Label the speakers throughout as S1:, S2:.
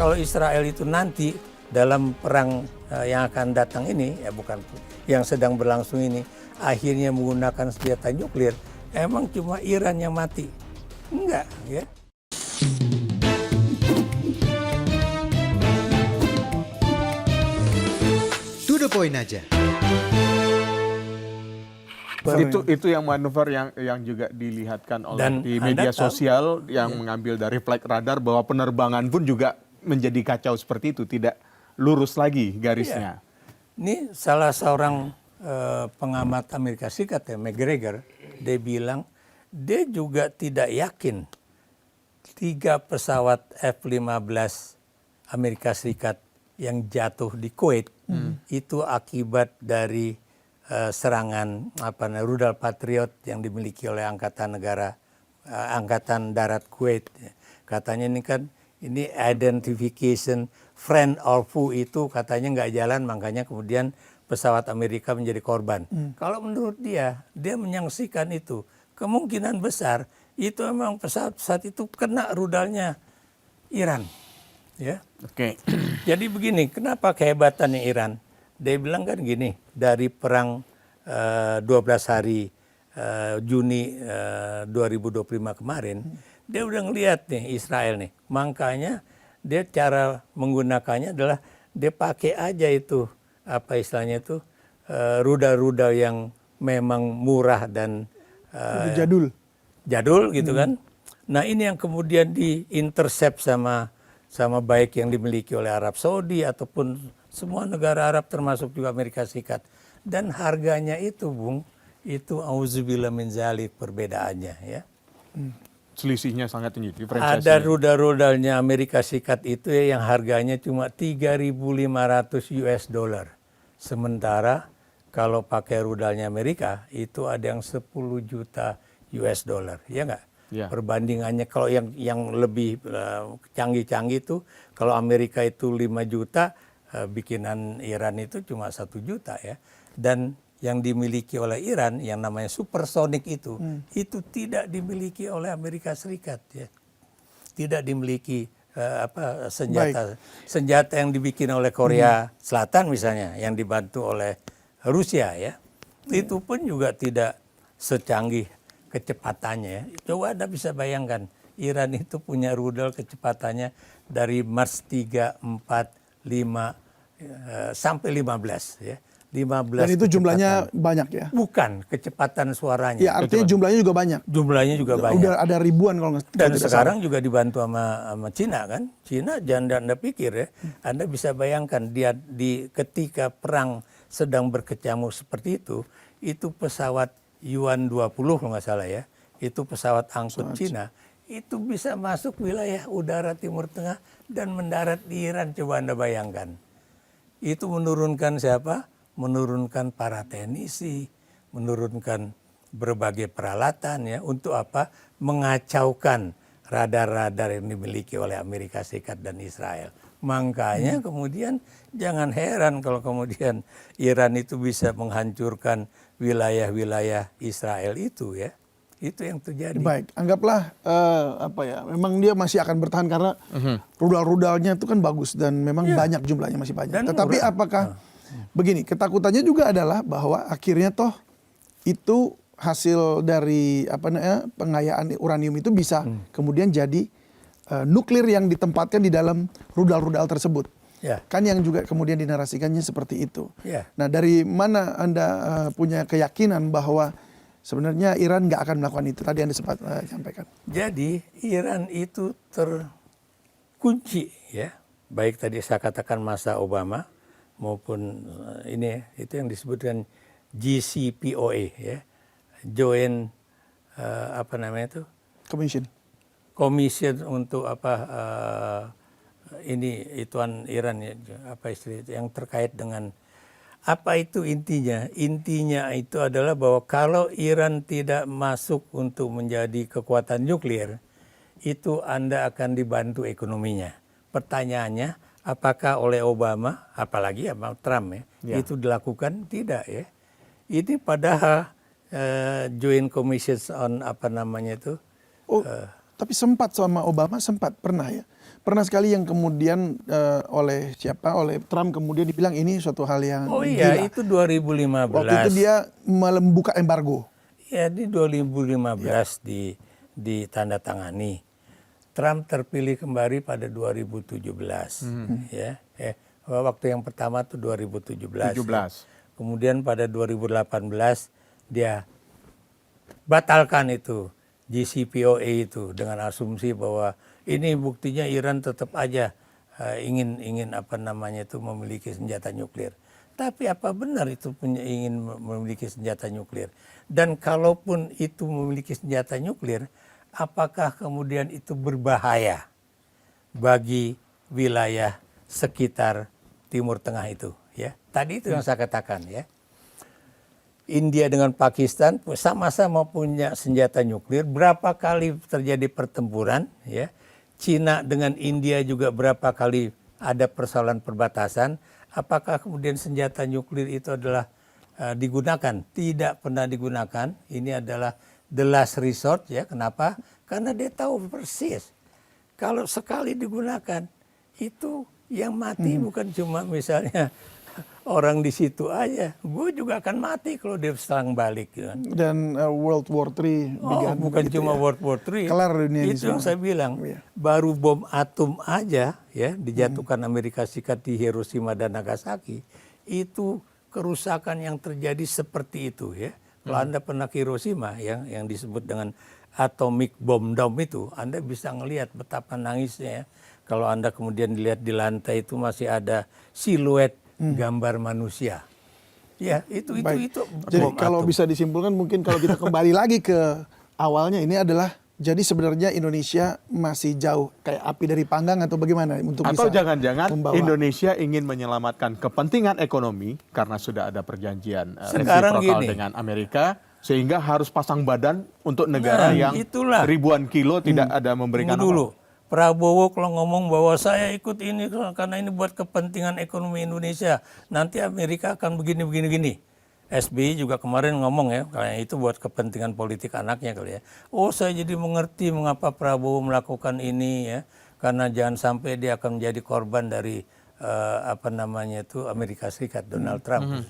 S1: kalau Israel itu nanti dalam perang yang akan datang ini, ya bukan yang sedang berlangsung ini, akhirnya menggunakan senjata nuklir, emang cuma Iran yang mati? Enggak, ya.
S2: To the point aja.
S3: Itu yang manuver yang juga dilihatkan oleh
S1: Dan
S3: di
S1: Anda
S3: media
S1: tahu,
S3: sosial yang mengambil dari flight radar bahwa penerbangan pun juga menjadi kacau seperti itu, tidak lurus lagi garisnya.
S1: Ini salah seorang pengamat Amerika Serikat ya, McGregor, dia bilang dia juga tidak yakin 3 pesawat F-15 Amerika Serikat yang jatuh di Kuwait itu akibat dari serangan rudal Patriot yang dimiliki oleh Angkatan Darat Kuwait. Katanya ini identification friend or foe itu katanya nggak jalan, makanya kemudian pesawat Amerika menjadi korban. Kalau menurut dia menyaksikan itu kemungkinan besar itu memang pesawat itu kena rudalnya Iran. Ya.
S3: Oke.
S1: Jadi begini, kenapa kehebatannya Iran? Dia bilang kan gini, dari perang 12 hari Juni 2025 kemarin, dia udah ngeliat nih Israel nih. Makanya dia cara menggunakannya adalah dia pakai aja itu, apa istilahnya itu, rudal-rudal yang memang murah dan jadul gitu kan. Nah ini yang kemudian di-intercept sama baik yang dimiliki oleh Arab Saudi ataupun semua negara Arab termasuk juga Amerika Serikat. Dan harganya itu Bung, itu auzubillah min zalik perbedaannya ya.
S3: Selisihnya sangat tinggi, diferensiasinya.
S1: Ada rudal-rudalnya Amerika Serikat itu ya yang harganya cuma 3.500 US dollar. Sementara kalau pakai rudalnya Amerika itu ada yang 10 juta US dollar, ya nggak?
S3: Ya.
S1: Perbandingannya kalau yang lebih canggih-canggih itu kalau Amerika itu 5 juta, bikinan Iran itu cuma 1 juta ya. Dan yang dimiliki oleh Iran yang namanya supersonik itu tidak dimiliki oleh Amerika Serikat ya. Tidak dimiliki senjata yang dibikin oleh Korea Selatan misalnya yang dibantu oleh Rusia ya. Itu pun juga tidak secanggih kecepatannya. Coba Anda bisa bayangkan, Iran itu punya rudal kecepatannya dari Mach 3, 4, 5 sampai 15 ya. 15.
S4: Dan itu jumlahnya banyak ya?
S1: Bukan, kecepatan suaranya.
S4: Ya artinya jumlahnya juga banyak.
S1: Jumlahnya juga banyak.
S4: Udah ada ribuan kalau nggak.
S1: Dan sekarang juga dibantu sama Cina kan. Cina jangan Anda pikir ya. Anda bisa bayangkan dia ketika perang sedang berkecamuk seperti itu pesawat Yuan 20 kalau nggak salah ya. Itu pesawat angkut Cina. Itu bisa masuk wilayah udara Timur Tengah dan mendarat di Iran. Coba Anda bayangkan. Itu menurunkan siapa? Menurunkan para teknisi, menurunkan berbagai peralatan ya. Untuk apa? Mengacaukan radar-radar yang dimiliki oleh Amerika Serikat dan Israel. Makanya kemudian jangan heran kalau kemudian Iran itu bisa menghancurkan wilayah-wilayah Israel itu ya. Itu yang terjadi.
S4: Baik, anggaplah memang dia masih akan bertahan karena rudal-rudalnya itu kan bagus dan memang banyak jumlahnya masih banyak.
S1: Dan
S4: tetapi apakah begini, ketakutannya juga adalah bahwa akhirnya toh itu hasil dari pengayaan uranium itu bisa kemudian jadi nuklir yang ditempatkan di dalam rudal-rudal tersebut.
S1: Ya.
S4: Kan yang juga kemudian dinarasikannya seperti itu.
S1: Ya.
S4: Nah dari mana Anda punya keyakinan bahwa sebenarnya Iran nggak akan melakukan itu? Tadi Anda sempat sampaikan.
S1: Jadi Iran itu terkunci ya. Baik tadi saya katakan masa Obama maupun itu yang disebutkan JCPOA ya. Joint Commission untuk Iran ya, istilah itu yang terkait dengan apa itu intinya? Intinya itu adalah bahwa kalau Iran tidak masuk untuk menjadi kekuatan nuklir, itu Anda akan dibantu ekonominya. Pertanyaannya, apakah oleh Obama, apalagi sama Trump itu dilakukan? Tidak ya. Ini padahal Joint Commission on
S4: tapi sempat sama Obama pernah ya pernah sekali yang kemudian oleh Trump kemudian dibilang ini suatu hal yang
S1: Oh iya,
S4: gila.
S1: itu 2015.
S4: Waktu itu dia membuka embargo.
S1: Ya, di 2015 ditandatangani. Trump terpilih kembali pada 2017. Ya, waktu yang pertama tuh 2017.
S3: 17.
S1: Kemudian pada 2018 dia batalkan itu JCPOA itu dengan asumsi bahwa ini buktinya Iran tetap aja ingin memiliki senjata nuklir. Tapi apa benar itu ingin memiliki senjata nuklir? Dan kalaupun itu memiliki senjata nuklir, apakah kemudian itu berbahaya bagi wilayah sekitar Timur Tengah itu? Ya, tadi itu yang saya katakan ya. India dengan Pakistan sama-sama punya senjata nuklir. Berapa kali terjadi pertempuran? Ya, Cina dengan India juga berapa kali ada persoalan perbatasan. Apakah kemudian senjata nuklir itu adalah digunakan? Tidak pernah digunakan. Ini adalah the last resort ya. Kenapa? Karena dia tahu persis kalau sekali digunakan itu yang mati bukan cuma misalnya orang di situ aja. Gue juga akan mati kalau dia serang balik. Gitu kan.
S4: Dan World War III began.
S1: Bukan
S4: gitu
S1: cuma
S4: ya.
S1: World War III.
S4: Kelar dunia ini
S1: itu yang
S4: semua.
S1: saya bilang.
S4: Iya.
S1: Baru bom atom aja ya dijatuhkan Amerika Serikat di Hiroshima dan Nagasaki. Itu kerusakan yang terjadi seperti itu ya. Kalau Anda pernah ke Hiroshima yang disebut dengan atomic bomb dome itu, Anda bisa ngelihat betapa nangisnya ya. Kalau Anda kemudian dilihat di lantai itu masih ada siluet gambar manusia. Ya, itu.
S4: Jadi
S1: bom
S4: kalau
S1: atom.
S4: bisa disimpulkan mungkin kalau kita kembali lagi ke awalnya ini adalah jadi sebenarnya Indonesia masih jauh kayak api dari panggang atau bagaimana untuk
S3: Atau
S4: bisa
S3: jangan-jangan
S4: membawa.
S3: Indonesia ingin menyelamatkan kepentingan ekonomi karena sudah ada perjanjian
S1: Sekarang
S3: resiprokal
S1: gini.
S3: dengan Amerika, sehingga harus pasang badan untuk negara yang
S1: itulah.
S3: ribuan kilo tidak ada memberikan
S1: Tunggu dulu.
S3: apa.
S1: Prabowo kalau ngomong bahwa saya ikut ini karena ini buat kepentingan ekonomi Indonesia. Nanti Amerika akan begini. SBY juga kemarin ngomong ya, kayaknya itu buat kepentingan politik anaknya kali ya. Oh, saya jadi mengerti mengapa Prabowo melakukan ini ya. Karena jangan sampai dia akan menjadi korban dari Amerika Serikat, Donald Trump.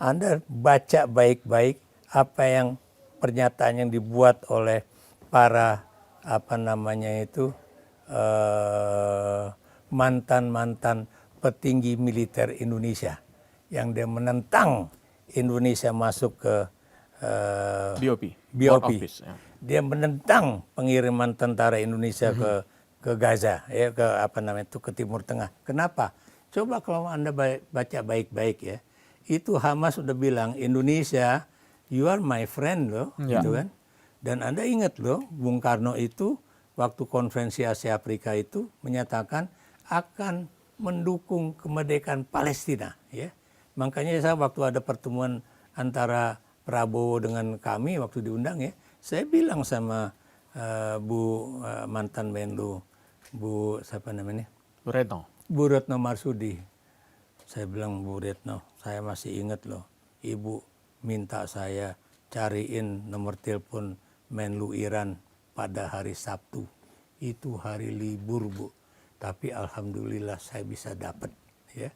S1: Anda baca baik-baik apa yang pernyataan yang dibuat oleh para mantan petinggi militer Indonesia yang dia menentang Indonesia masuk ke
S3: BOP.
S1: BOP.
S3: Office, ya.
S1: Dia menentang pengiriman tentara Indonesia ke Gaza ya ke Timur Tengah. Kenapa? Coba kalau Anda baca baik-baik ya. Itu Hamas sudah bilang Indonesia you are my friend loh gitu kan. Dan Anda ingat loh Bung Karno itu waktu konferensi Asia Afrika itu menyatakan akan mendukung kemerdekaan Palestina ya. Makanya saya waktu ada pertemuan antara Prabowo dengan kami waktu diundang ya, saya bilang sama mantan Menlu Bu
S3: Retno.
S1: Bu Retno Marsudi. Saya bilang Bu Retno, saya masih ingat loh, Ibu minta saya cariin nomor telepon Menlu Iran pada hari Sabtu. Itu hari libur Bu. Tapi alhamdulillah saya bisa dapat ya.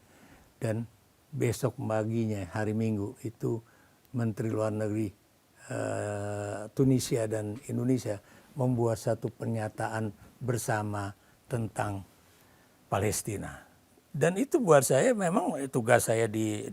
S1: Dan besok paginya hari Minggu itu Menteri Luar Negeri Tunisia dan Indonesia membuat satu pernyataan bersama tentang Palestina. Dan itu buat saya memang tugas saya di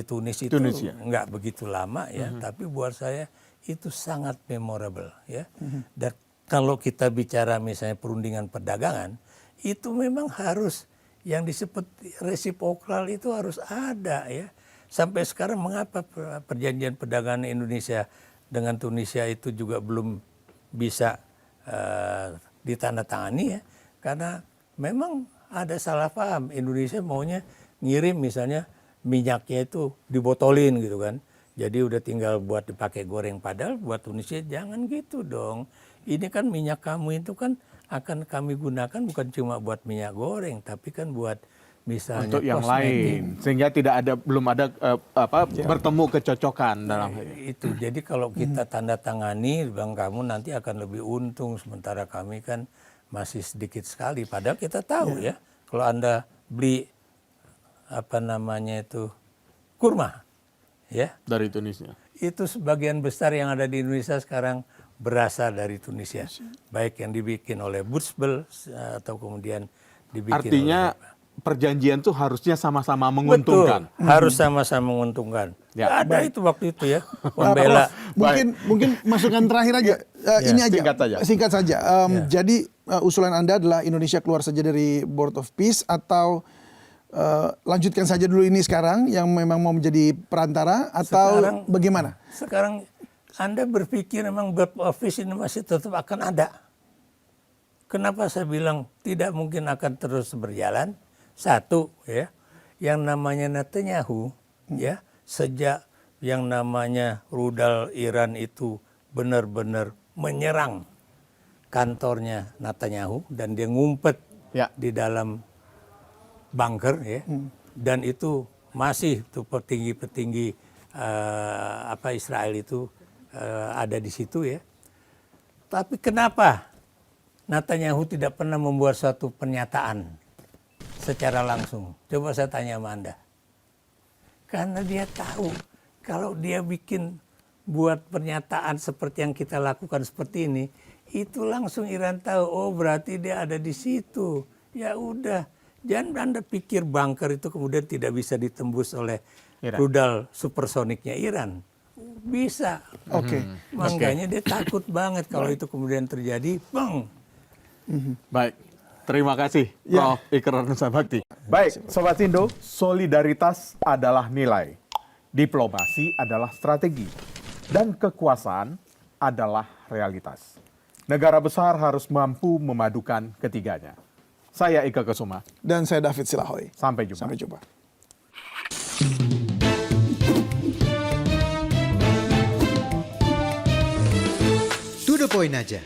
S1: Tunis itu nggak begitu lama ya, tapi buat saya itu sangat memorable ya. Dan kalau kita bicara misalnya perundingan perdagangan, itu memang harus yang disebut resiprokal itu harus ada ya. Sampai sekarang mengapa perjanjian perdagangan Indonesia dengan Tunisia itu juga belum bisa ditandatangani ya. Karena memang ada salah paham. Indonesia maunya ngirim misalnya minyaknya itu dibotolin gitu kan. Jadi udah tinggal buat dipakai goreng. Padahal buat Tunisia jangan gitu dong. Ini kan minyak kamu itu kan akan kami gunakan bukan cuma buat minyak goreng, tapi kan buat misalnya
S3: untuk yang lain, sehingga belum ada bertemu kecocokan dalam
S1: itu. Jadi kalau kita tanda tangani, bang kamu nanti akan lebih untung, sementara kami kan masih sedikit sekali. Padahal kita tahu ya, kalau Anda beli apa namanya itu kurma, ya
S3: Dari Tunisia.
S1: itu sebagian besar yang ada di Indonesia sekarang berasal dari Tunisia, baik yang dibikin oleh Bushbel atau kemudian dibikin
S3: Artinya
S1: oleh
S3: perjanjian tuh harusnya sama-sama
S1: betul,
S3: menguntungkan.
S1: harus sama-sama menguntungkan.
S3: Ya,
S1: Ada itu waktu itu ya, membela.
S4: Mungkin masukan terakhir aja. Ini aja.
S3: Singkat saja.
S4: Jadi usulan Anda adalah Indonesia keluar saja dari Board of Peace atau lanjutkan saja dulu ini sekarang yang memang mau menjadi perantara atau bagaimana?
S1: Sekarang Anda berpikir memang Board of Peace ini masih tetap akan ada. Kenapa saya bilang tidak mungkin akan terus berjalan? Satu ya, yang namanya Netanyahu ya, sejak yang namanya rudal Iran itu benar-benar menyerang kantornya Netanyahu dan dia ngumpet di dalam bunker ya, dan itu masih tuh petinggi-petinggi Israel itu ada di situ ya. Tapi kenapa Netanyahu tidak pernah membuat suatu pernyataan secara langsung? Coba saya tanya sama Anda. Karena dia tahu kalau dia buat pernyataan seperti yang kita lakukan seperti ini, itu langsung Iran tahu, oh berarti dia ada di situ. Ya udah, jangan Anda pikir bunker itu kemudian tidak bisa ditembus oleh rudal supersoniknya Iran. Bisa.
S4: Oke.
S1: Makanya dia takut banget kalau itu kemudian terjadi, bang.
S3: Baik. Terima kasih, Prof. Ikrar Nusa Bakti. Baik, Sobat Sindo, solidaritas adalah nilai, diplomasi adalah strategi, dan kekuasaan adalah realitas. Negara besar harus mampu memadukan ketiganya. Saya Ika Kesuma.
S4: Dan saya David Silahoy.
S3: Sampai jumpa.
S4: Sampai jumpa.
S2: To the point aja.